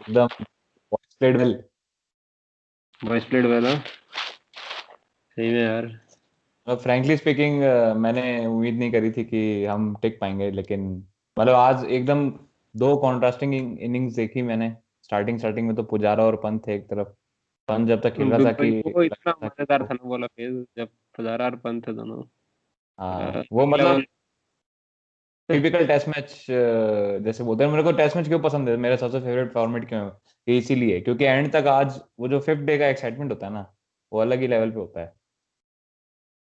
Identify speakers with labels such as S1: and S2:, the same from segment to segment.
S1: एकदम voice played well.
S2: Voice plate वाला सही में यार।
S1: फ्रैंकली स्पीकिंग मैंने उम्मीद नहीं करी थी कि हम टिक पाएंगे, लेकिन मतलब आज एकदम दो कॉन्ट्रास्टिंग इनिंग्स देखी मैंने। स्टार्टिंग स्टार्टिंग में तो पुजारा और पंत थे एक तरफ। पंत जब तक खेल रहा था कि
S2: वो
S1: लग
S2: इतना
S1: रहा था कि
S2: मजेदार
S1: वो,
S2: था ना वाला फेज जब पुजारा और पंत थे दोनों
S1: हाँ वो
S2: next level।
S1: मतलब टिपिकल टेस्ट मैच जैसे बोलते हैं। मेरे को टेस्ट मैच क्यों पसंद है, मेरा सबसे फेवरेट फॉर्मेट क्यों है, ये इसीलिए क्योंकि एंड तक आज वो जो फिफ्थ डे का एक्साइटमेंट होता है ना, वो अलग ही लेवल पे होता है।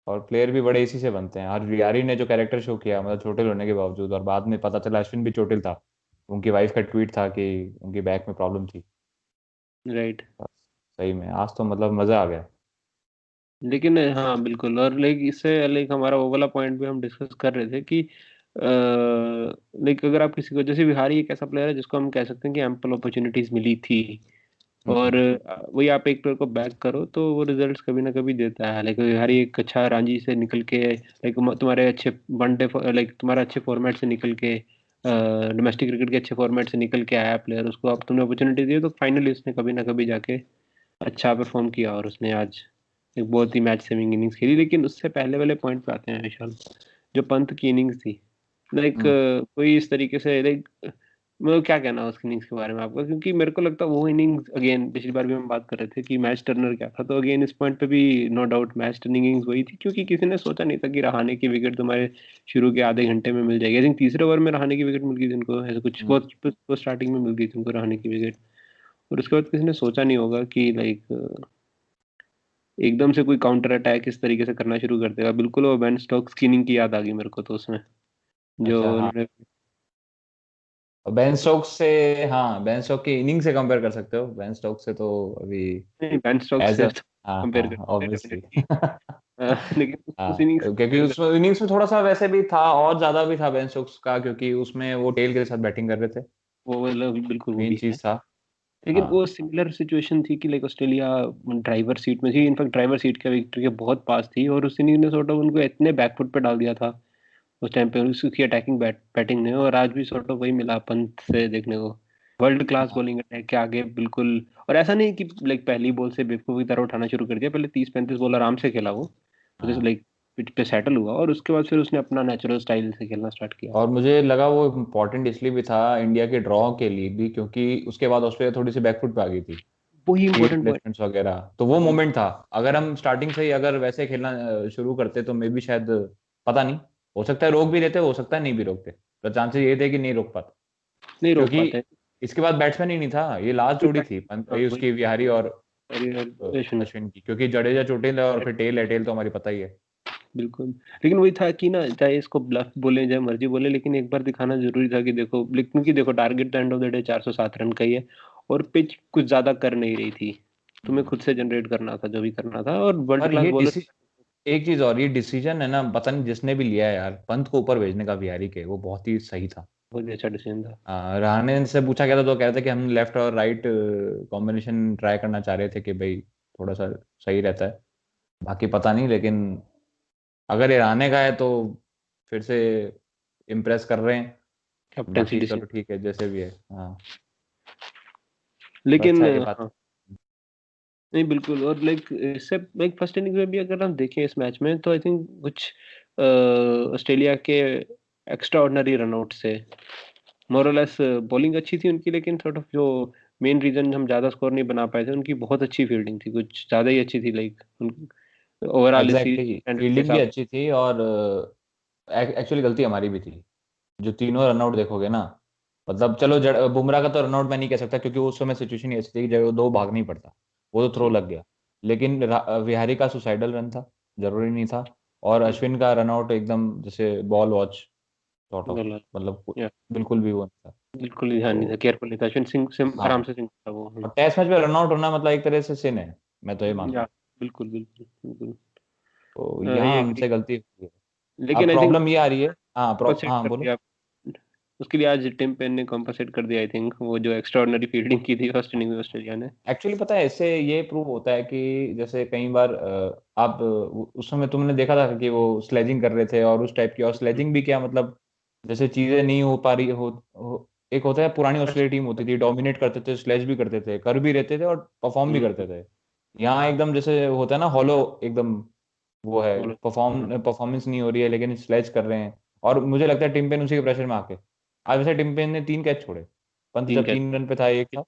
S1: और प्लेयर भी बड़े इसी से बनते हैं। आज विहारी ने जो कैरेक्टर शो किया, मतलब चोटिल होने के बावजूद, और बाद में पता चला अश्विन भी चोटिल था। उनकी वाइफ का ट्वीट था कि उनकी बैक में प्रॉब्लम थी।
S2: राइट।
S1: बस, सही में आज तो मतलब मजा आ गया।
S2: लेकिन हाँ बिल्कुल, और लाइक इससे लाइक हमारा वो वाला पॉइंट भी हम डिस्कस कर रहे थे कि लाइक अगर आप किसी को, जैसे विहारी एक ऐसा प्लेयर है जिसको हम कह सकते हैं कि एम्पल अपॉर्चुनिटीज मिली थी, और
S1: हम्म।
S2: वही आप एक प्लेयर को बैक करो तो वो रिजल्ट्स कभी ना कभी देता है। लाइक हर एक अच्छा रांची से निकल के, लाइक तुम्हारे अच्छे वनडे, लाइक तुम्हारा अच्छे फॉर्मेट से निकल के, डोमेस्टिक क्रिकेट के अच्छे फॉर्मेट से निकल के आया प्लेयर, उसको अब तुमने अपॉर्चुनिटी दी तो फाइनली उसने कभी ना कभी जाके अच्छा परफॉर्म किया, और उसने आज एक बहुत ही मैच सेविंग इनिंग्स खेली। लेकिन उससे पहले वाले पॉइंट पे आते हैं विशाल, जो पंत की इनिंग्स थी, लाइक
S1: हम्म।
S2: कोई इस तरीके से लाइक, मतलब क्या कहना है उस इनिंग्स के बारे में आपका, क्योंकि मेरे को लगता है वो इनिंग्स, अगेन पिछली बार भी हम बात कर रहे थे कि मैच टर्नर क्या था, तो अगेन इस पॉइंट पे भी no doubt match turning innings वही थी, क्योंकि किसी ने सोचा नहीं था कि रहाणे की विकेट तुम्हारे शुरू के आधे घंटे में मिल जाएगी। आई थिंक तीसरे ओवर में रहाणे की विकेट मिल गई थी उनको, ऐसा कुछ
S1: हम्म।
S2: बहुत स्टार्टिंग में मिल गई थी उनको रहाणे की विकेट। और उसके बाद किसी ने सोचा नहीं होगा कि लाइक एकदम से कोई काउंटर अटैक इस तरीके से करना शुरू कर देगा। बिल्कुल वो बेन स्टोक्स की इनिंग की याद आ गई मेरे को तो उसमें, जो
S1: अच्छा हाँ।
S2: उन्होंने।
S1: और बेन स्टोक्स से, हाँ बेन स्टोक्स की इनिंग से कंपेयर कर सकते हो, बेन स्टोक्स से तो अभी
S2: नहीं, बेन स्टोक्स
S1: एज
S2: से
S1: अ,
S2: तो
S1: हाँ
S2: कंपेयर
S1: हाँ
S2: करते हैं
S1: ऑब्वियसली।
S2: डेफिनेटली। लेकिन उस
S1: हाँ
S2: इनिंग्स से
S1: क्योंकि
S2: कंपेयर
S1: उस
S2: करते
S1: इनिंग्स में थोड़ा सा वैसे भी था, और ज्यादा भी था बेन स्टोक्स का, क्योंकि उसमें वो टेल के साथ बैटिंग कर रहे थे।
S2: वो मतलब बिल्कुल वो
S1: मेन
S2: भी है।
S1: चीज था।
S2: लेकिन
S1: हाँ
S2: वो सिमिलर सिचुएशन थी कि लाइक ऑस्ट्रेलिया ड्राइवर सीट में थी, इनफैक्ट ड्राइवर सीट का विकेट के बहुत पास थी, और उस इनिंग ने सॉर्ट ऑफ उनको इतने बैकफुट पे डाल दिया था उस टाइम पे उसकी अटैकिंग बैटिंग ने, और आज भी सॉर्ट ऑफ वही मिला पंत से देखने को, वर्ल्ड क्लास
S1: हाँ
S2: बॉलिंग अटैक के आगे बिल्कुल। और ऐसा नहीं कि लाइक पहली बॉल से बेवकूफ की तरह उठाना शुरू कर दिया, पहले 30-35 बॉल आराम से खेला वो, फिर
S1: हाँ।
S2: लाइक पिच पे सेटल हुआ, और उसके बाद फिर उसने अपना नेचुरल स्टाइल से खेलना स्टार्ट किया।
S1: और मुझे लगा वो इम्पोर्टेंट इसलिए भी था इंडिया के ड्रॉ के लिए भी, क्योंकि उसके बाद ऑस्ट्रेलिया थोड़ी सी बैकफुट पे आ गई थी।
S2: वही
S1: की
S2: इंपॉर्टेंट पॉइंट।
S1: रिप्लेसमेंट्स वगैरह, तो वो मोमेंट था। अगर हम स्टार्टिंग से ही अगर वैसे खेलना शुरू करते तो मे बी शायद, पता नहीं, हो सकता है रोक भी देते, हो सकता है नहीं भी रोकते। तो चांसेस ये थे कि नहीं रोक पाते,
S2: नहीं रोक
S1: क्योंकि
S2: पाते।
S1: इसके बाद बैट्समैन ही नहीं था। ये लास्ट जोड़ी थी
S2: हाँ
S1: ये
S2: वही,
S1: उसकी विहारी और
S2: अश्विन।
S1: अश्विन की, क्योंकि जडेजा चोटिल है और फिर टेल है। टेल तो हमारी पता ही है।
S2: बिल्कुल। लेकिन वही था कि ना, चाहे इसको ब्लफ बोले चाहे मर्जी बोले, लेकिन एक बार दिखाना जरूरी था कि देखो, लेकिन कि देखो target end of the day 407 run का ही है, और पिच कुछ ज्यादा कर नहीं रही थी, तुम्हें
S1: हम्म।
S2: खुद से जनरेट करना था जो भी करना था, और वर्ल्ड
S1: और
S2: क्लास
S1: ये
S2: बॉलर।
S1: एक चीज और, ये डिसीजन है ना, पता नहीं जिसने भी लिया है यार, पंत को ऊपर भेजने का विहारी के, वो बहुत ही सही था।
S2: बहुत ही अच्छा डिसीजन था।
S1: रहाणे से पूछा गया था तो कह रहे थे कि हम लेफ्ट और राइट कॉम्बिनेशन ट्राई करना चाह रहे थे कि भाई थोड़ा सा सही रहता है। बाकी पता नहीं, लेकिन अगर ये रहाणे का है तो फिर से इम्प्रेस कर रहे हैं।
S2: कैप्टनसी
S1: बाकी चलो
S2: डिसीजन।
S1: ठीक है जैसे भी है। हाँ तो
S2: लेकिन
S1: अच्छा है ये बात।
S2: हाँ, नहीं बिल्कुल, और लाइक इससे लाइक फर्स्ट इनिंग में भी अगर हम देखें इस मैच में, तो आई थिंक कुछ ऑस्ट्रेलिया के एक्स्ट्रा ऑर्डिनरी रनआउट से मोरलेस बॉलिंग अच्छी थी उनकी, लेकिन सॉर्ट ऑफ जो मेन रीजन हम ज्यादा स्कोर नहीं बना पाए थे, उनकी बहुत अच्छी फील्डिंग थी, कुछ ज्यादा ही अच्छी थी, लाइक ओवरऑल इस
S1: एग्जैक्टली
S2: स्टैंडर्ड के
S1: फील्डिंग भी
S2: हिसाब
S1: अच्छी थी, और एक्चुअली गलती हमारी भी थी। जो तीनों रनआउट देखोगे ना, मतलब चलो बुमराह का तो रनआउट मैं नहीं कह सकता, क्योंकि उस समय सिचुएशन ऐसी थी कि जब वो दो भाग नहीं पड़ता, वो तो थ्रो
S2: से।
S1: लग गया। लेकिन विहारी का सुसाइडल रन था, जरूरी नहीं था। और अश्विन का रनआउट एकदम जैसे बॉल वॉच सॉर्ट ऑफ,
S2: गलत।
S1: मतलब
S2: या
S1: बिल्कुल भी वो नहीं था।
S2: बिल्कुल ही ध्यान नहीं था,
S1: तो
S2: केयरफुल नहीं था, अश्विन सिंह से आराम
S1: हाँ,
S2: से सिंह था वो।
S1: और टेस्ट मैच में रनआउट होना मतलब एक तरह से सिन है, मैं तो ये मानता
S2: या
S1: हूँ।
S2: बिल्कुल बिल्कुल बिल्कुल।
S1: तो
S2: ये
S1: यहाँ
S2: एग्री।
S1: हमसे गलती हुई है।
S2: लेकिन
S1: अब
S2: आई थिंक
S1: प्रॉब्लम ये आ रही है। हाँ
S2: कॉम्पनसेट
S1: हाँ
S2: कर
S1: बोलो।
S2: दिया उसके लिए, आज टिम पेन ने कॉम्पनसेट कर दिया आई थिंक, वो जो एक्स्ट्रा ऑर्डिनरी फील्डिंग की थी फर्स्ट इनिंग में ऑस्ट्रेलिया ने।
S1: एक्चुअली पता है, इससे ये प्रूव होता है कि जैसे कई बार आप उस समय तुमने देखा था कि वो स्लेजिंग कर रहे थे और उस टाइप की, और स्लेजिंग भी क्या मतलब, जैसे चीजें नहीं हो पा रही एक होता है पुरानी ऑस्ट्रेलिया टीम होती थी, डोमिनेट करते थे, स्लेज भी करते थे, कर भी रहते थे और परफॉर्म भी करते थे। यहाँ एकदम जैसे होता है ना हॉलो एकदम, वो है
S2: फॉलो।
S1: परफॉर्मेंस नहीं हो रही है लेकिन स्लेज कर रहे हैं। और मुझे लगता है टिम पेन उसी के प्रेशर में आके, आज वैसे टिम पेन ने 3 कैच छोड़े, पंत
S2: तीन
S1: जब
S2: कैच
S1: 3 रन पे था एक था।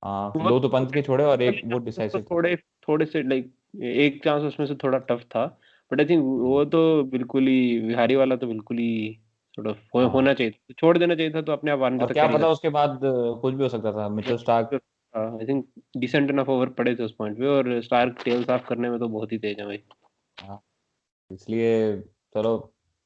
S1: हाँ,
S2: वो
S1: 2 तो पंत के छोड़े और एक वो
S2: तो
S1: डिसाइसिव था।
S2: थोड़े थोड़े से लाइक एक चांस उसमें से थोड़ा टफ था, बट आई थिंक वो तो बिल्कुल ही विहारी वाला तो बिल्कुल ही
S1: हाँ,
S2: होना चाहिए था, छोड़ देना चाहिए था तो अपने आप 100
S1: और
S2: तक
S1: क्या
S2: कैरी
S1: पता
S2: कर।
S1: उसके बाद कुछ भी हो सकता था, Mitchell Starc.
S2: I think decent enough over पड़े थे उस पॉइंट पे, और स्टार्क टेल साफ करने में तो बहुत ही तेज है भाई।
S1: हाँ, इसलिए चलो,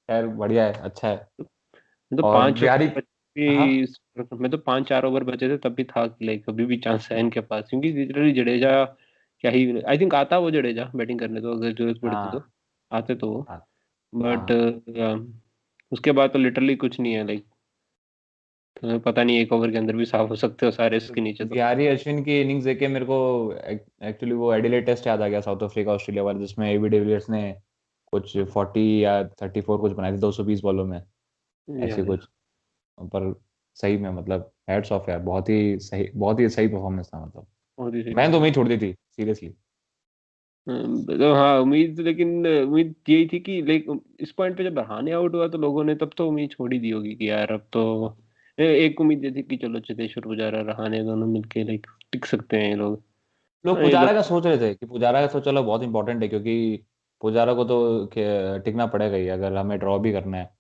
S1: खैर बढ़िया है, अच्छा है।
S2: मैं तो
S1: और
S2: पांच
S1: बिहारी,
S2: ओवर
S1: हाँ
S2: भी मैं तो 5-4 ओवर बचे थे तब भी था कि लाइक अभी भी चांस है इनके पास, क्योंकि लिटरली जडेजा क्या ही, आई थिंक आता वो जडेजा बैटिंग करने, तो अगर जरूरत पड़ती तो
S1: हाँ
S2: आते तो वो,
S1: हाँ
S2: बट
S1: हाँ।
S2: उसके बाद तो लिटरली कुछ नहीं है लाइक, तुम्हें पता नहीं 1 ओवर के अंदर भी साफ हो सकते हो सारे इसके नीचे तो।
S1: बिहारी अश्विन की इनिंग्स देख के मेरे को एक्चुअली वो एडिलेड टेस्ट याद आ गया, साउथ अफ्रीका ऑस्ट्रेलिया वाला, जिसमें एबी डिविलियर्स ने कुछ 40 या 34 कुछ बनाए थे 220 बॉलों में, ऐसे
S2: या
S1: कुछ। पर सही में मतलब हैट्स ऑफ यार, बहुत ही सही, बहुत ही सही परफॉर्मेंस था मतलब।
S2: बहुत ही सही
S1: मैंने तो उम्मीद
S2: परफॉर्मेंस।
S1: छोड़ दी थी सीरियसली।
S2: तो हाँ उम्मीद, लेकिन उम्मीद यही थी कि लाइक इस पॉइंट पे जब रहाणे आउट हुआ तो लोगों ने तब तो उम्मीद छोड़ ही दी होगी कि यार अब तो एक उम्मीद ये थी कि चलो चेतेश्वर पुजारा रहाणे दोनों मिलके लाइक टिक सकते हैं ये लोग।
S1: लोग
S2: ये
S1: पुजारा का
S2: दोनों।
S1: सोच रहे थे कि पुजारा का तो चलो बहुत इंपॉर्टेंट है, क्योंकि पुजारा को तो टिकना पड़ेगा ही अगर हमें ड्रॉ भी करना है।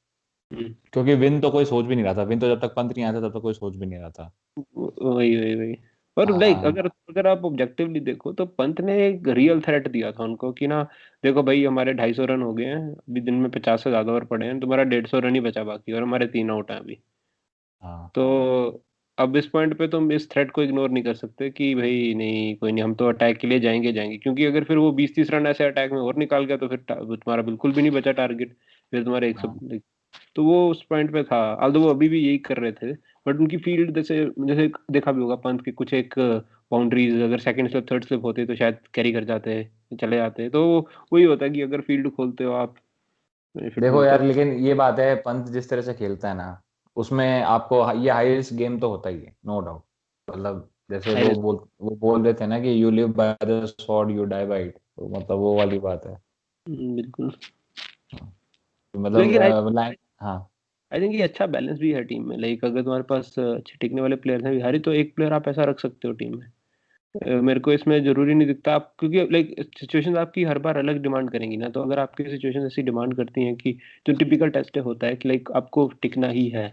S2: हम्म,
S1: क्योंकि विन तो कोई सोच भी नहीं रहा था, विन तो जब तक पंत नहीं आया था तब तक कोई सोच भी नहीं रहा था।
S2: वही वही वही। और लाइक
S1: हाँ
S2: अगर अगर आप ऑब्जेक्टिवली देखो तो पंत ने एक रियल थ्रेट दिया था उनको कि ना, देखो भाई हमारे 250 रन हो गए हैं अभी, दिन में 50 से ज्यादा ओवर पड़े हैं, तुम्हारा 150 रन ही बचा बाकी, और हमारे 3 आउट हैं अभी।
S1: हाँ
S2: तो अब इस पॉइंट पे तुम इस थ्रेट को इग्नोर नहीं कर सकते कि भाई नहीं कोई नहीं हम तो अटैक के लिए जाएंगे जाएंगे, क्योंकि अगर फिर वो 20-30 रन ऐसे अटैक में और निकाल गया तो फिर तुम्हारा बिल्कुल भी नहीं बचा टारगेट, फिर तुम्हारे 100।
S1: हाँ।
S2: तो वो उस पॉइंट पे था, although वो अभी भी यही कर रहे थे, बट उनकी फील्ड जैसे जैसे देखा भी होगा पंत की कुछ एक बाउंड्रीज अगर सेकंड स्लिप थर्ड स्लिप होते तो शायद कैरी कर जाते, चले जाते, तो वही होता है कि अगर फील्ड खोलते हो आप, बेनिफिट
S1: देखो
S2: मिलता
S1: यार,
S2: है।
S1: लेकिन ये बात है, पंत जिस तरह से खेलता है ना, उसमें आपको ये हाई रिस्क गेम तो होता ही है, नो डाउट। मतलब जैसे
S2: High
S1: वो बोल रहे थे ना कि you live by the sword you die by it, तो मतलब वो वाली बात है।
S2: बिल्कुल।
S1: हाँ, तो मतलब
S2: लेकिन
S1: लाइन। हाँ
S2: आई थिंक ये अच्छा बैलेंस भी है टीम में, लाइक अगर तुम्हारे पास अच्छे टिकने वाले प्लेयर हैं बिहारी, तो एक प्लेयर आप ऐसा रख सकते हो टीम में। मेरे को इसमें जरूरी नहीं दिखता आप, क्योंकि लाइक सिचुएशन आपकी हर बार अलग डिमांड करेंगी ना, तो अगर आपकी सिचुएशन ऐसी डिमांड करती हैं कि जो टिपिकल टेस्ट होता है कि लाइक आपको टिकना ही है,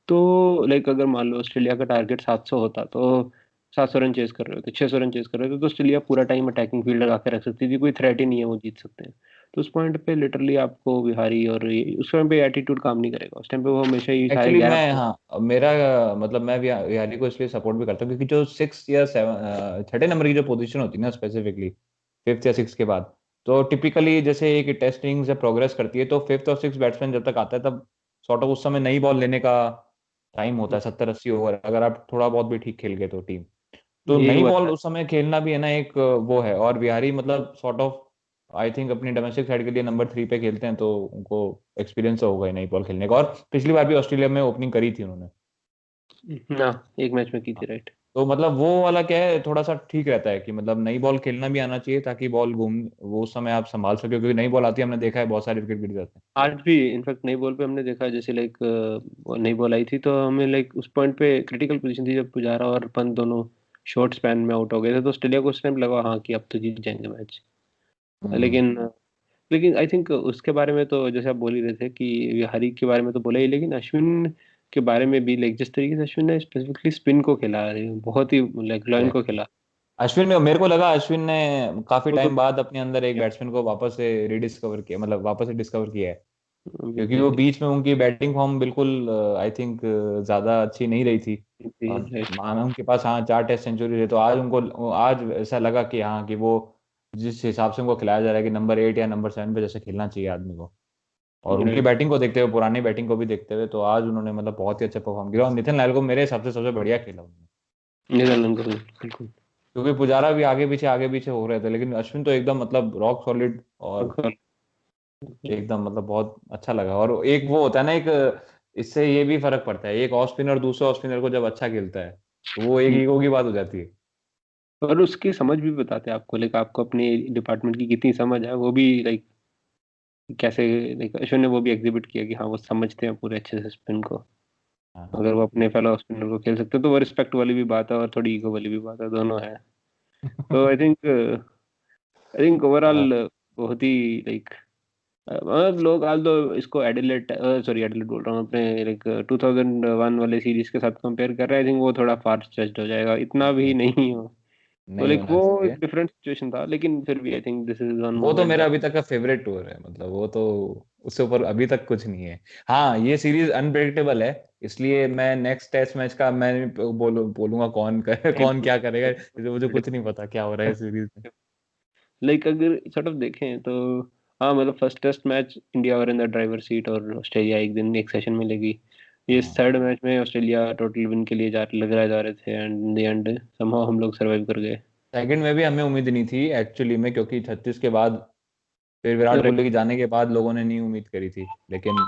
S2: तो लाइक अगर मान लो ऑस्ट्रेलिया का टारगेट 700 होता, तो 700 रन चेस कर रहे होते, 600 रन चेस कर रहे होते, तो ऑस्ट्रेलिया पूरा टाइम अटैकिंग फील्ड लगा के रख सकती थी, कोई थ्रेट ही नहीं है, वो जीत सकते हैं। तो उस पॉइंट पे लिटरली आपको बिहारी और उस टाइम पे एटीट्यूड काम नहीं करेगा, उस टाइम पे वो हमेशा ही सारे
S1: एक्चुअली
S2: 11।
S1: मैं, हाँ मेरा मतलब मैं बिहारी को इसलिए सपोर्ट भी करता हूँ क्योंकि जो 6 या 7 छठे नंबर की जो पोजीशन होती है ना, स्पेसिफिकली फिफ्थ या सिक्स के बाद, तो टिपिकली जैसे एक टेस्टिंग जब प्रोग्रेस करती है तो फिफ्थ और सिक्स बैट्समैन जब तक आता है तब सॉर्ट ऑफ उस समय नई बॉल लेने का टाइम होता है, 70-80 ओवर, अगर आप थोड़ा बहुत भी ठीक खेल गए तो टीम, तो
S2: यही
S1: नई
S2: हुआ
S1: बॉल
S2: था।
S1: उस समय खेलना भी है ना एक वो है। और बिहारी मतलब सॉर्ट ऑफ आई थिंक अपनी डोमेस्टिक साइड के लिए नंबर 3 पे खेलते हैं, तो उनको एक्सपीरियंस तो होगा ही नई बॉल खेलने का। और पिछली बार भी ऑस्ट्रेलिया में ओपनिंग करी थी उन्होंने।
S2: ना एक मैच में की थी राइट।
S1: तो मतलब वो वाला क्या है, थोड़ा सा ठीक रहता है कि मतलब नई बॉल खेलना भी आना चाहिए ताकि बॉल घूम, वो उस समय आप संभाल सके, क्योंकि नई बॉल आती है, हमने देखा है बहुत सारे विकेट गिर जाते हैं।
S2: आज भी इनफैक्ट नई बॉल पे हमने देखा, जैसे लाइक नई बॉल आई थी तो हमें लाइक उस पॉइंट पे क्रिटिकल पोजीशन थी जब पुजारा और पंत दोनों शॉर्ट स्पैन में आउट हो गए थे, तो ऑस्ट्रेलिया को उस टाइम लगा हाँ कि अब तो जीत जाएंगे मैच।
S1: हम्म।
S2: लेकिन लेकिन आई थिंक उसके बारे में तो जैसे आप बोल ही रहे थे कि हरी के बारे में तो बोला ही, लेकिन अश्विन के बारे में भी लाइक जिस तरीके से अश्विन ने स्पेसिफिकली स्पिन को खेला बहुत ही लाइक लाइन को खेला।
S1: अश्विन में मेरे को लगा अश्विन ने काफी
S2: वो तो
S1: टाइम बाद अपने अंदर एक बैट्समैन को वापस से रिडिस्कवर किया, मतलब वापस से डिस्कवर किया है। क्योंकि वो
S2: बिल्कुल
S1: बीच में उनकी बैटिंग फॉर्म बिल्कुल आई थिंक ज्यादा अच्छी नहीं रही थी। और
S2: राइट।
S1: माना उनके पास हाँ 4 टेस्ट सेंचुरी थे, तो आज उनको आज ऐसा लगा कि हाँ कि वो जिस हिसाब से उनको खिलाया जा रहा है कि नंबर 8 या नंबर 7 पे जैसे खेलना चाहिए आदमी को, और उनकी
S2: राइट।
S1: बैटिंग को देखते हुए, पुरानी बैटिंग को भी देखते हुए, तो आज उन्होंने मतलब बहुत ही अच्छा परफॉर्म किया। और नितिन लाल को मेरे हिसाब से सबसे बढ़िया खेला उन्होंने,
S2: नीदरलैंड को बिल्कुल।
S1: क्योंकि पुजारा भी आगे पीछे हो रहे थे, लेकिन अश्विन तो एकदम मतलब रॉक सॉलिड, और एकदम मतलब बहुत अच्छा लगा। और एक वो होता है ना, एक इससे ये भी फर्क पड़ता है, एक ऑफ स्पिनर दूसरे ऑफ स्पिनर को जब अच्छा खेलता है तो वो एक
S2: हम्म।
S1: ईगो की बात हो जाती है।
S2: और उसकी समझ भी बताते हैं आपको, लाइक आपको अपने डिपार्टमेंट की कितनी समझ है वो भी, लाइक कैसे, लाइक अश्विन ने वो भी एग्जिबिट किया कि हाँ वो समझते हैं पूरे अच्छे से स्पिन को।
S1: हाँ
S2: अगर
S1: हाँ।
S2: वो अपने फेलो स्पिनर को खेल सकते हैं तो वो रिस्पेक्ट वाली भी बात है और थोड़ी ईगो वाली भी बात है, दोनों है। तो आई थिंक
S1: हाँ
S2: ओवरऑल बहुत ही लाइक, मतलब लोग आज तो इसको एडिलेट, सॉरी एडिलेट बोल रहा हूँ, अपने लाइक 2001 वाले सीरीज के साथ कंपेयर कर रहे हैं। आई थिंक वो थोड़ा फार स्ट्रेच्ड हो जाएगा, इतना भी
S1: नहीं,
S2: नहीं हो। तो
S1: नहीं
S2: लाइक
S1: होना
S2: वो
S1: चाहिए।
S2: एक डिफरेंट सिचुएशन था, लेकिन फिर भी I think this is one
S1: वो तो
S2: मोमेंट
S1: मेरा
S2: दैट।
S1: अभी तक का फेवरेट टूर है, मतलब वो तो उससे ऊपर अभी तक कुछ नहीं है। हाँ ये सीरीज अनप्रेडिक्टेबल है, इसलिए मैं नेक्स्ट टेस्ट मैच का मैं बोलूंगा कौन क्या करेगा, क्योंकि मुझे कुछ नहीं पता क्या हो रहा है इस सीरीज में।
S2: लाइक अगर सॉर्ट ऑफ देखें तो हाँ, मतलब फर्स्ट टेस्ट मैच इंडिया और इन द ड्राइवर सीट और ऑस्ट्रेलिया एक दिन एक सेशन में लेगी। ये
S1: हाँ
S2: थर्ड मैच में ऑस्ट्रेलिया टोटल विन के लिए जा रहे थे, and in the end somehow हम लोग सरवाइव कर गए।
S1: सेकंड में भी हमें उम्मीद नहीं थी एक्चुअली में, क्योंकि 36 के बाद फिर विराट कोहली के जाने के बाद लोगों ने नहीं उम्मीद करी थी, लेकिन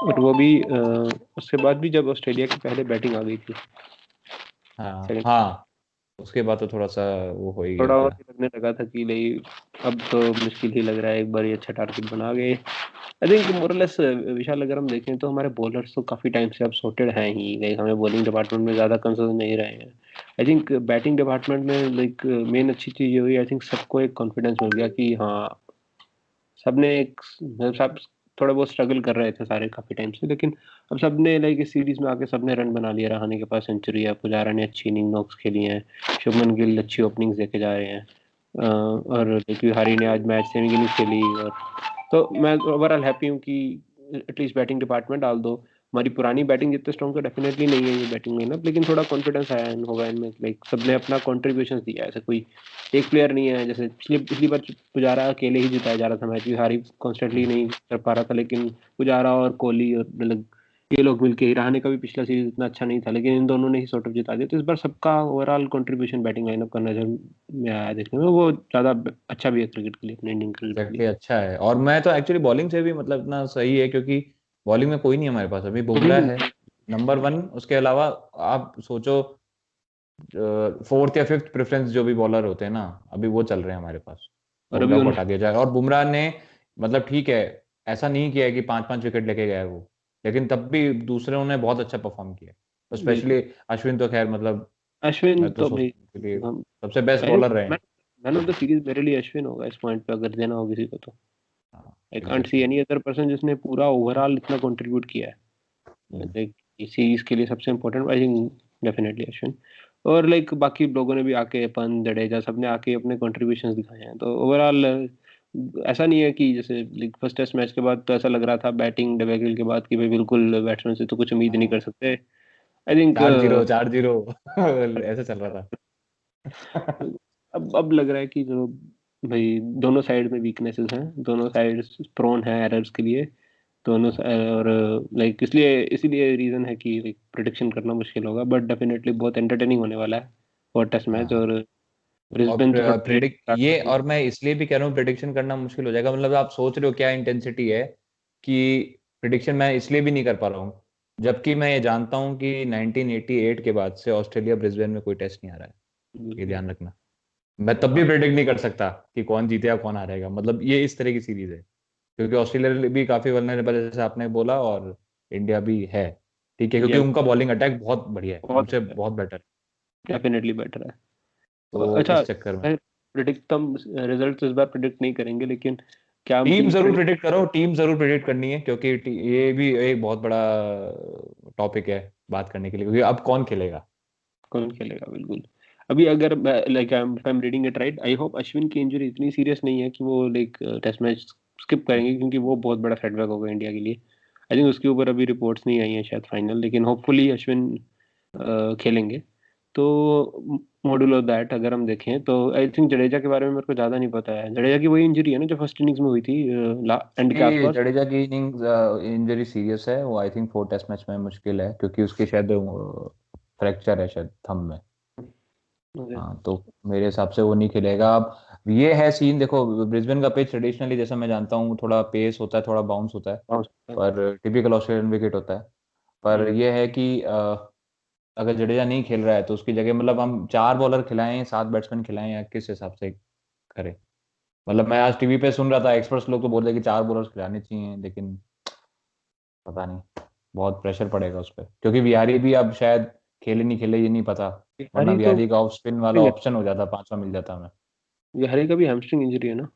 S2: और वो भी उसके बाद भी जब ऑस्ट्रेलिया की पहले बैटिंग आ गई थी
S1: हाँ
S2: सेकंड,
S1: हाँ, उसके बाद तो थोड़ा सा वो हो ही गया
S2: थोड़ा और
S1: था।
S2: भी लगने लगा था कि भाई अब तो मुश्किल ही लग रहा है, एक बार ये अच्छा टारगेट बना गए। आई थिंक मोरलेस विशाल, अगर हम देखें तो हमारे बॉलर्स तो काफी टाइम से अब सॉर्टेड हैं ही, लाइक हमें बॉलिंग डिपार्टमेंट में ज्यादा कंसर्न नहीं रहे हैं। आई थिंक बैटिंग डिपार्टमेंट में लाइक मेन अच्छी चीज ये हुई, आई थिंक सबको एक कॉन्फिडेंस मिल गया कि हाँ सबने एक, मतलब सब थोड़ा बहुत स्ट्रगल कर रहे थे सारे काफी टाइम से, लेकिन अब सबने लाइक इस सीरीज में आके सबने रन बना लिया। रहाणे के पास सेंचुरी है, पुजारा ने अच्छी इनिंग नॉक्स खेली हैं, शुभमन गिल अच्छी ओपनिंग्स देके जा रहे हैं, और देखिए हरी ने आज मैच सेमी इनिंग्स खेली। और तो मैं ओवरऑल हैप्पी हूँ कि एटलीस्ट बैटिंग डिपार्टमेंट, डाल दो हमारी पुरानी बैटिंग जितने स्ट्रॉन्ग तो डेफिनेटली नहीं है ये बैटिंग लाइनअप, लेकिन थोड़ा कॉन्फिडेंस आया होगा इनमें, लाइक सबने अपना कॉन्ट्रीब्यूशन दिया है। ऐसा कोई एक प्लेयर नहीं है, जैसे पिछली बार पुजारा अकेले ही जिताया जा रहा था मैच भी, हारी कॉन्स्टेंटली
S1: हाँ
S2: नहीं कर पा रहा था, लेकिन पुजारा और कोहली और मतलब ये लोग मिलके ही, रहाणे का भी पिछला सीरीज इतना अच्छा नहीं था लेकिन इन दोनों ने ही सॉर्ट ऑफ जिता दिया। तो इस बार सबका ओवरऑल कंट्रीब्यूशन बैटिंग लाइनअप का नजर में आया देखने में, वो ज्यादा अच्छा भी है क्रिकेट के लिए, अपने इंडियन क्रिकेट के
S1: एग्जैक्टली,
S2: लिए।
S1: अच्छा है। और मैं तो एक्चुअली बॉलिंग से भी मतलब इतना सही है, क्योंकि बॉलिंग में कोई नहीं है हमारे पास, अभी बुमराह है नंबर वन, उसके अलावा आप सोचो फोर्थ या फिफ्थ प्रेफरेंस जो भी बॉलर होते हैं ना, अभी वो चल रहे हैं हमारे पास।
S2: और अभी
S1: बुमराह को
S2: उन
S1: हटा दिया जाए, और बुमराह ने मतलब ठीक है, ऐसा नहीं किया है कि 5-5 विकेट लेके गया है वो, लेकिन तब भी दूसरों ने बहुत अच्छा परफॉर्म किया, तो
S2: बिल्कुल।
S1: स्पेशली अश्विन तो खैर मतलब
S2: अश्विन
S1: मैं तो
S2: तो भाई,
S1: सोचता हूँ कि
S2: हम
S1: सबसे बेस्ट
S2: आई थिंक
S1: बॉलर रहे हैं।
S2: मैन ऑफ द सीरीज मेरे लिए अश्विन होगा इस पॉइंट पे, अगर देना हो किसी को तो।
S1: हाँ
S2: I can't see
S1: exactly.
S2: Any other person जिसने पूरा ओवरऑल इतना कंट्रीब्यूट किया है लाइक इस सीरीज के लिए। सबसे important I think definitely Ashwin. और लाइक बाकी लोगों ने भी आके, पंत जडेजा सबने आके अपने कॉन्ट्रीब्यूशन दिखाए हैं। तो ओवरऑल ऐसा नहीं है कि जैसे लाइक फर्स्ट टेस्ट मैच के बाद तो ऐसा लग रहा था बैटिंग डिबेकल के बाद कि भाई बिल्कुल बैट्समैन से तो कुछ उम्मीद नहीं कर सकते। आई थिंक
S1: 4-0 4-0 ऐसे चल रहा था।
S2: अब लग रहा है कि जो भाई दोनों साइड में वीकनेसेस हैं, दोनों साइड प्रोन है एरर्स के लिए, दोनों और लाइक इसलिए इसीलिए रीजन है कि लाइक प्रिडिक्शन करना मुश्किल होगा, बट डेफिनेटली बहुत एंटरटेनिंग होने वाला है और टेस्ट मैच।
S1: हाँ,
S2: और
S1: और
S2: ब्रिस्बेन तो थोड़ा लेट
S1: प्रिडिक्ट
S2: स्टार्ट
S1: ये,
S2: होगी।
S1: और मैं इसलिए भी कह रहा हूँ प्रिडिक्शन करना मुश्किल हो जाएगा, मतलब आप सोच रहे हो क्या इंटेंसिटी है, कि प्रिडिक्शन मैं इसलिए भी नहीं कर पा रहा हूँ, जबकि मैं ये जानता हूँ कि 1988 के बाद से ऑस्ट्रेलिया ब्रिस्बेन में कोई टेस्ट नहीं आ रहा है, ये
S2: बिल्कुल।
S1: ध्यान रखना। मैं तब भी
S2: हाँ
S1: प्रिडिक्ट नहीं कर सकता कि कौन जीतेगा कौन हारेगा, मतलब ये इस तरह की सीरीज है, क्योंकि ऑस्ट्रेलिया भी काफी वल्नरेबल है जैसे आपने बोला, और इंडिया भी है, ठीक है, क्योंकि
S2: इंडिया
S1: उनका बॉलिंग अटैक बहुत बढ़िया है,
S2: बहुत
S1: हमसे
S2: अच्छा है,
S1: बहुत बेटर है।
S2: डेफिनेटली बेटर है। तो
S1: तो
S2: अच्छा,
S1: इस चक्कर में
S2: प्रिडिक्ट तो हम रिजल्ट इस बार प्रिडिक्ट नहीं करेंगे, लेकिन क्या हम
S1: टीम
S2: टीम
S1: जरूर
S2: प्रिडिक्ट,
S1: प्रेडिक्ट करो, टीम जरूर प्रेडिक्ट करनी है, क्योंकि ये भी एक बहुत बड़ा टॉपिक है बात करने के लिए, क्योंकि अब कौन खेलेगा।
S2: कौन खेलेगा बिल्कुल। अभी अगर like I am reading it right, I hope Ashwin की इंजरी इतनी सीरियस नहीं है कि वो लाइक टेस्ट मैच स्किप करेंगे, क्योंकि वो बहुत बड़ा सेटबैक होगा इंडिया के लिए। आई थिंक उसके ऊपर अभी रिपोर्ट्स नहीं आई हैं शायद फाइनल, लेकिन होपफुली अश्विन खेलेंगे। तो मॉड्यूल ऑफ दैट अगर हम देखें तो आई थिंक जडेजा के बारे में मेरे को ज़्यादा नहीं पता है। जडेजा की वही इंजरी है ना जो फर्स्ट इनिंग्स में हुई थी एंड के
S1: ये
S2: आसपास।
S1: जडेजा की इनिंग्स इंजरी सीरियस है, वो आई थिंक 4 टेस्ट मैच में मुश्किल है, क्योंकि उसके शायद फ्रैक्चर है शायद थंब में।
S2: ओके।
S1: हाँ, तो मेरे हिसाब से वो नहीं खेलेगा। अब ये है सीन, देखो ब्रिस्बेन का पिच ट्रेडिशनली जैसा मैं जानता हूँ थोड़ा पेस होता है, थोड़ा बाउंस होता है,
S2: हो सकता है।
S1: पर टिपिकल ऑस्ट्रेलियन विकेट होता है। पर
S2: हम्म।
S1: ये है कि अगर जडेजा नहीं खेल रहा है तो उसकी जगह मतलब हम 4 बॉलर खिलाएं, 7 बैट्समैन खिलाएं, या किस हिसाब से करें? मतलब मैं आज टीवी पे सुन रहा था, एक्सपर्ट्स लोग तो बोल रहे कि 4 बॉलर्स खिलाने चाहिए, लेकिन पता नहीं, बहुत प्रेशर पड़ेगा उस पर, क्योंकि विहारी भी अब शायद खेले नहीं खेले ये नहीं पता। वरना
S2: विहारी तो
S1: विहारी का ऑफ स्पिन वाला ऑप्शन हो जाता, पांचवा मिल जाता हमें।
S2: विहारी का भी हैमस्ट्रिंग इंजरी है ना,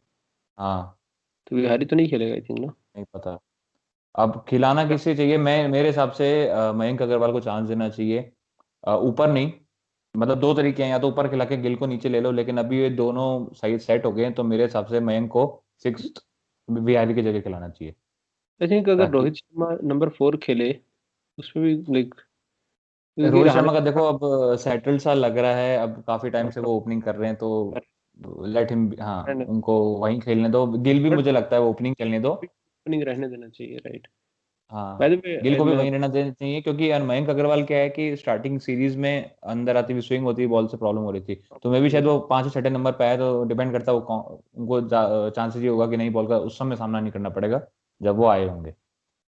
S1: हाँ,
S2: तो विहारी तो नहीं खेलेगा आई थिंक ना।
S1: नहीं पता। अब खिलाना किसे चाहिए? मैं मेरे हिसाब से मयंक अग्रवाल को चांस देना चाहिए। ऊपर नहीं, मतलब दो तरीके हैं, या तो ऊपर खिला के गिल को नीचे ले लो, लेकिन अभी ये दोनों सही सेट हो गए हैं, तो मेरे हिसाब से मयंक को सिक्स विहारी की जगह खिलाना चाहिए।
S2: आई थिंक अगर
S1: ताकि
S2: रोहित शर्मा नंबर 4 खेले उसमें भी लाइक, क्योंकि
S1: रोहित
S2: रहाणे
S1: शर्मा का देखो अब सेटल्ड सा लग रहा है, अब काफी टाइम से वो ओपनिंग कर रहे हैं, तो लेट हिम, हाँ उनको वहीं खेलने दो। गिल भी
S2: बट
S1: मुझे लगता है वो ओपनिंग खेलने दो।
S2: ओपनिंग रहने देना चाहिए, राइट। बाय
S1: हाँ,
S2: द
S1: गिल
S2: वे
S1: को भी
S2: मैं
S1: वहीं रहना देना चाहिए, क्योंकि यार मयंक अग्रवाल क्या है कि स्टार्टिंग सीरीज में अंदर आती हुई स्विंग होती है, बॉल से प्रॉब्लम हो रही थी, तो मैं भी शायद वो 5 या 6 नंबर पे आया, तो डिपेंड करता है वो उनको चांसेस ये होगा कि नहीं, बॉल का उस समय सामना नहीं करना पड़ेगा जब वो आए होंगे।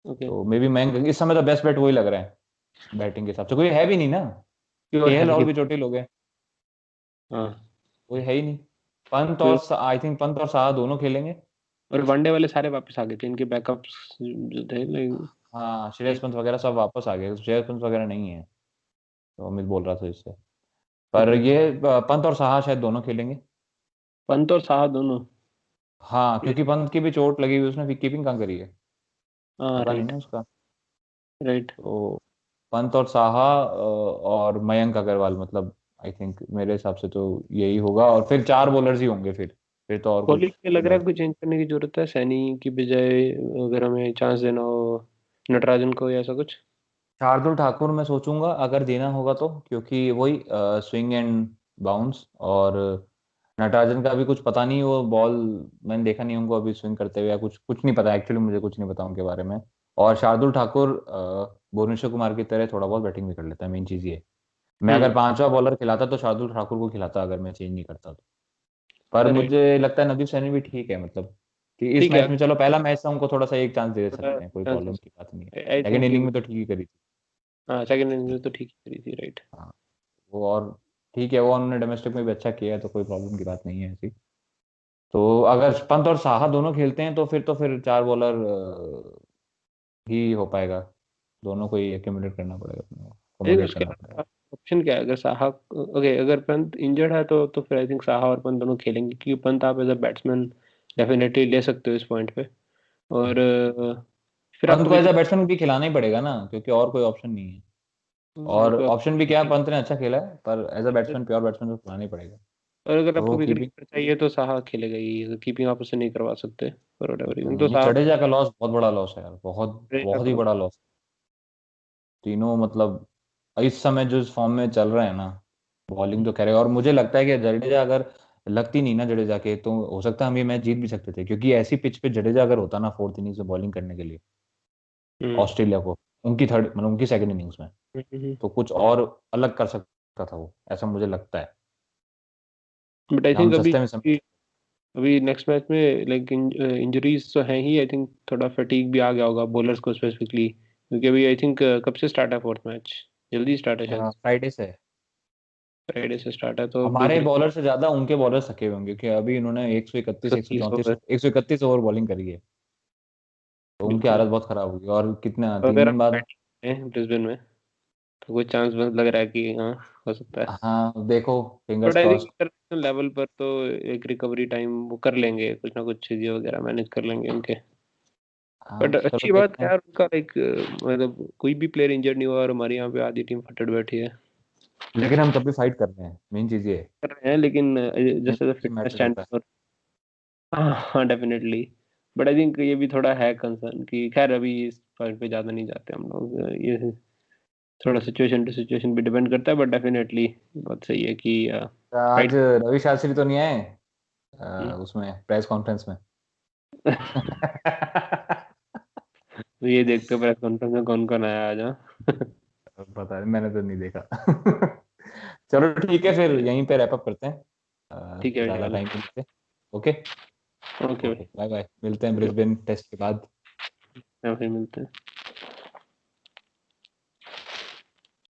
S2: ओके।
S1: तो मे बी मयंक इस समय तो बेस्ट बैट वही लग रहा है बैटिंग के हिसाब से, कोई है भी नहीं ना,
S2: कोई और है
S1: केएल
S2: भी
S1: और
S2: नहीं।
S1: भी चोटिल हो गए,
S2: हाँ।
S1: कोई है ही नहीं। पंत
S2: कोई
S1: और आई थिंक पंत और साहा दोनों खेलेंगे।
S2: और वनडे वाले सारे वापस आ गए थे, इनके बैकअप्स जो थे लाइक।
S1: हाँ, श्रेयस पंत वगैरह सब वापस आ गए, श्रेयस पंत वगैरह नहीं है, तो अमित बोल रहा था इससे। पर
S2: ओके।
S1: ये पंत और साहा शायद दोनों खेलेंगे।
S2: पंत और साहा दोनों।
S1: हाँ, क्योंकि पंत की भी चोट लगी हुई, उसने कीपिंग कहाँ करी है,
S2: हाँ
S1: पता नहीं
S2: राइट।
S1: ना उसका।
S2: राइट।
S1: तो पंत और साहा और मयंक अग्रवाल, मतलब आई थिंक मेरे हिसाब से तो यही होगा, और फिर 4 बॉलर्स ही होंगे फिर तो और
S2: कोहली
S1: कुछ
S2: को लग रहा है
S1: बच।
S2: कुछ चेंज करने की जरूरत है सैनी की बजाय, अगर हमें चांस देना हो नटराजन को या ऐसा कुछ।
S1: शार्दुल ठाकुर मैं सोचूंगा अगर देना होगा तो, क्योंकि वही स्विंग एंड बाउंस, और नटराजन का अभी कुछ पता नहीं, वो बॉल मैंने देखा नहीं उनको अभी स्विंग करते हुए, या कुछ कुछ नहीं पता एक्चुअली, मुझे कुछ नहीं पता उनके बारे में। और शार्दुल ठाकुर भुवनेश्वर कुमार की तरह थोड़ा बहुत बैटिंग भी कर लेता है, मेन चीज़ ये। मैं अगर
S2: हम्म।
S1: पांचवा बॉलर खिलाता तो शार्दुल ठाकुर को खिलाता, अगर मैं चेंज नहीं करता तो। पर
S2: राइट।
S1: मुझे लगता है नवदीप सैनी भी ठीक है, मतलब कि इस
S2: ठीक है।
S1: मैच में, चलो पहला मैच था, उनको थोड़ा सा एक चांस दे
S2: थोड़ा
S1: सकते हैं, कोई प्रॉब्लम
S2: चांसेस
S1: की बात नहीं है।
S2: आई
S1: सेकेंड
S2: थिंक।
S1: इनिंग में तो ठीक ही करी थी।
S2: हाँ सेकंड इनिंग में तो ठीक ही करी थी, राइट।
S1: हाँ, वो और ठीक है, वो उन्होंने डोमेस्टिक में भी अच्छा किया है, तो कोई प्रॉब्लम की बात नहीं है ऐसी। तो अगर पंत और साहा दोनों खेलते हैं तो फिर 4 बॉलर ही हो पाएगा, दोनों को ही एक्यूमुलेट करना पड़ेगा, अपने को
S2: आई थिंक
S1: अकोमोडेट
S2: उसके
S1: करना पड़ेगा।
S2: अलावा ऑप्शन क्या है अगर साहा, ओके अगर पंत इंजर्ड है तो फिर आई थिंक साहा और पंत दोनों खेलेंगे, क्योंकि पंत आप एज अ बैट्समैन डेफिनेटली ले सकते हो इस पॉइंट पे। और फिर
S1: पंत
S2: आपको
S1: को एज
S2: विकेट।
S1: अ बैट्समैन भी खिलाना ही पड़ेगा ना, क्योंकि और कोई ऑप्शन नहीं है। और
S2: आपको
S1: ऑप्शन भी क्या है, पंत ने अच्छा खेला है, पर as a batsman, pure batsman तो खिलाना ही पड़ेगा।
S2: और अगर
S1: तो
S2: आपको
S1: वो
S2: विकेट
S1: कीपिंग,
S2: कीपर चाहिए तो साहा खेलेगा ही, कीपिंग आप उससे नहीं करवा सकते फॉर व्हाटएवर रीजन, तो
S1: नहीं,
S2: साहा।
S1: जडेजा का लॉस बहुत बड़ा लॉस है यार, बहुत
S2: जडेजा
S1: बहुत
S2: का
S1: ही
S2: तो
S1: बड़ा लॉस। तीनों मतलब इस समय जो इस फॉर्म में चल रहे हैं ना, बॉलिंग तो करेगा, और मुझे लगता है कि जडेजा अगर लगती नहीं ना जडेजा के, तो हो सकता है हम ये मैच जीत भी सकते थे, क्योंकि ऐसी पिच पे जडेजा अगर होता ना फोर्थ इनिंग्स में बॉलिंग करने के लिए
S2: हम्म।
S1: ऑस्ट्रेलिया को, उनकी थर्ड मतलब उनकी सेकंड इनिंग्स में, तो कुछ और अलग कर सकता था वो, ऐसा मुझे लगता है।
S2: बट आई
S1: या हम
S2: थिंक अभी
S1: सस्ते में समझ।
S2: अभी नेक्स्ट मैच में लाइक इंजरीज तो हैं ही, आई थिंक थोड़ा फटीग भी आ गया होगा बॉलर्स को स्पेसिफिकली, क्योंकि अभी आई थिंक कब से स्टार्ट है फोर्थ मैच, जल्दी स्टार्ट है शायद।
S1: फ्राइडे से है।
S2: फ्राइडे से स्टार्ट है तो
S1: हमारे बॉलर से ज्यादा उनके बॉलर थके हुए होंगे, क्योंकि अभी इन्होंने 131,
S2: 30
S1: 134,
S2: ओवर।
S1: 131 ओवर बॉलिंग करी है, तो उनकी
S2: बिल्कुल।
S1: हालत बहुत खराब होगी, और कितना तीन
S2: अगर
S1: दिन
S2: आप
S1: बाद।
S2: बैटिंग है ब्रिस्बेन में तो कोई चांस बस लग रहा है कि हाँ हो सकता है।
S1: हाँ, देखो, fingers
S2: but I think
S1: crossed.
S2: International level पर तो एक रिकवरी टाइम वो कर लेंगे, कुछ ना कुछ चीजें वगैरह मैनेज कर लेंगे उनके।
S1: हाँ,
S2: बट
S1: चलो
S2: अच्छी बात
S1: देखते
S2: है
S1: हैं।
S2: यार उनका लाइक, मतलब कोई भी प्लेयर इंजर्ड नहीं हुआ और हमारे यहाँ पे आधी टीम फटेड बैठी है।
S1: लेकिन हम तब भी फाइट कर रहे हैं, मेन चीज ये है।
S2: कर रहे हैं लेकिन जैसे
S1: ये
S2: फिटनेस
S1: मैटर
S2: स्टैंड
S1: करता है।
S2: और हाँ डेफिनेटली। बट आई थिंक ये भी थोड़ा है कंसर्न कि खैर अभी इस पॉइंट पे ज़्यादा नहीं जाते हम लोग, ये थोड़ा सिचुएशन टू सिचुएशन भी डिपेंड करता है, बट डेफिनेटली बात सही है कि
S1: आज
S2: फाइट।
S1: रवि शास्त्री तो नहीं आए उसमें प्रेस कॉन्फ्रेंस में?
S2: ये देखते प्रेस कॉन्फ्रेंस में कौन कौन आया आज, हाँ।
S1: पता नहीं, मैंने तो नहीं देखा। चलो ठीक है, फिर यहीं पे रैप अप करते हैं,
S2: ठीक है
S1: ज्यादा
S2: चलो।
S1: टाइम नहीं लेते। ओके।
S2: ओके
S1: ओके
S2: भाई।
S1: बाय बाय, मिलते हैं
S2: लो,
S1: ब्रिस्बेन टेस्ट के बाद।
S2: फिर मिलते हैं।